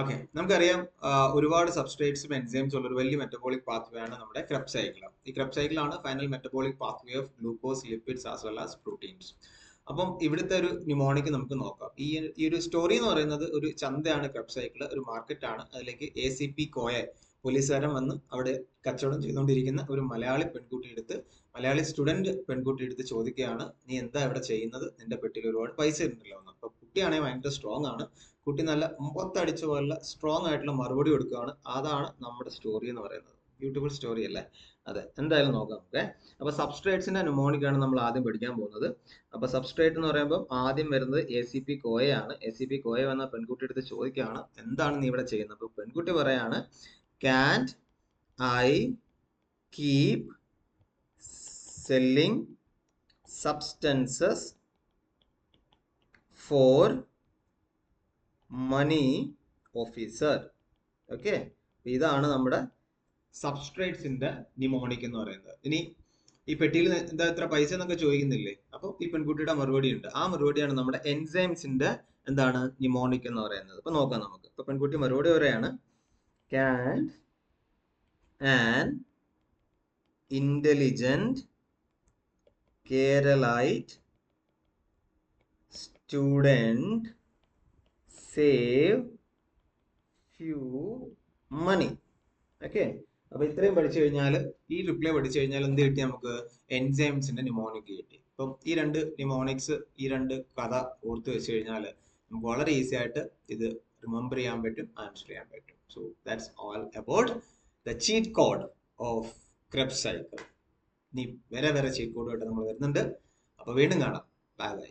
Okay, നമുക്കറിയാം ഒരുപാട് സബ്സ്ട്രേറ്റ്സും എൻസൈംസും ഉള്ള ഒരു വലിയ മെറ്റബോളിക് പാത്വേ ആണ് നമ്മുടെ ക്രെബ് സൈക്കിൾ. ഈ ക്രെബ് സൈക്കിളാണ് final metabolic pathway of glucose, lipids as well as proteins. അപ്പം ഇവിടുത്തെ ഒരു ന്യൂമോണിക് നമുക്ക് നോക്കാം. ഈ ഒരു സ്റ്റോറി എന്ന് പറയുന്നത് ഒരു ചന്തയാണ് ക്രെബ് സൈക്കിൾ, ഒരു മാർക്കറ്റാണ്. അതിലേക്ക് ACP കോയ പോലീസുകാരൻ വന്ന് അവിടെ കച്ചവടം ചെയ്തുകൊണ്ടിരിക്കുന്ന ഒരു മലയാളി സ്റ്റുഡന്റ് പെൺകുട്ടി എടുത്ത് ചോദിക്കുകയാണ്, നീ എന്താ ഇവിടെ ചെയ്യുന്നത്, നിന്റെ പെട്ടിയിൽ ഒരുപാട് പൈസ ഉണ്ടല്ലോ എന്ന്. അപ്പൊ കുട്ടിയാണെങ്കിൽ ഭയങ്കര സ്ട്രോങ് ആണ്. കുട്ടി നല്ല മുമ്പത്തടിച്ച പോലെ സ്ട്രോങ് ആയിട്ടുള്ള മറുപടി കൊടുക്കുകയാണ്. അതാണ് നമ്മുടെ സ്റ്റോറി എന്ന് പറയുന്നത്. ബ്യൂട്ടിഫുൾ സ്റ്റോറി അല്ലേ? അതെ, എന്തായാലും നോക്കാം നമുക്ക്. അപ്പൊ സബ്സ്ട്രേറ്റ്സിന്റെ ന്യൂമോണിക് ആണ് നമ്മൾ ആദ്യം പഠിക്കാൻ പോകുന്നത്. അപ്പൊ സബ്സ്ട്രേറ്റ് എന്ന് പറയുമ്പോൾ ആദ്യം വരുന്നത് ACP കോയയാണ്. ACP കോയ വന്ന പെൺകുട്ടി എടുത്ത് ചോദിക്കുകയാണ്, എന്താണ് നീ ഇവിടെ ചെയ്യുന്നത്? അപ്പൊ പെൺകുട്ടി പറയാണ്, can't I keep selling substances for money officer? Okay, ഇതാണ് നമ്മുടെ സബ്സ്ട്രേറ്റ്സിന്റെ ന്യൂമോണിക് എന്ന് പറയുന്നത്. ഇനി ഈ പെട്ടിയിൽ എന്താ ഇത്ര പൈസ എന്നൊക്കെ ചോദിക്കുന്നില്ലേ? അപ്പൊ ഈ പെൺകുട്ടിയുടെ മറുപടി ഉണ്ട്. ആ മറുപടിയാണ് നമ്മുടെ എൻസൈംസിന്റെ എന്താണ് ന്യൂമോണിക് എന്ന് പറയുന്നത്. അപ്പൊ നോക്കാം നമുക്ക്. ഇപ്പൊ പെൺകുട്ടി മറുപടി പറയാണ്, can an intelligent Keralite student save few money? Okay, അപ്പൊ ഇത്രയും പഠിച്ചു കഴിഞ്ഞാൽ, ഈ റിപ്ലൈ പഠിച്ചു കഴിഞ്ഞാൽ എന്ത് കിട്ടി നമുക്ക്? എൻസൈംസിന്റെ ന്യൂമോണിക് കിട്ടി. അപ്പം ഈ രണ്ട് ന്യൂമോണിക്സ്, ഈ രണ്ട് കഥ ഓർത്ത് വെച്ച് കഴിഞ്ഞാൽ നമുക്ക് വളരെ ഈസി ആയിട്ട് ഇത് റിമെമ്പർ ചെയ്യാൻ പറ്റും, ആൻസർ ചെയ്യാൻ പറ്റും. So that's all about the cheat code of Kreb cycle. ഇനി വേറെ ചീറ്റ് കോഡുമായിട്ട് നമ്മൾ വരുന്നുണ്ട്. അപ്പൊ വീണ്ടും കാണാം. Bye bye.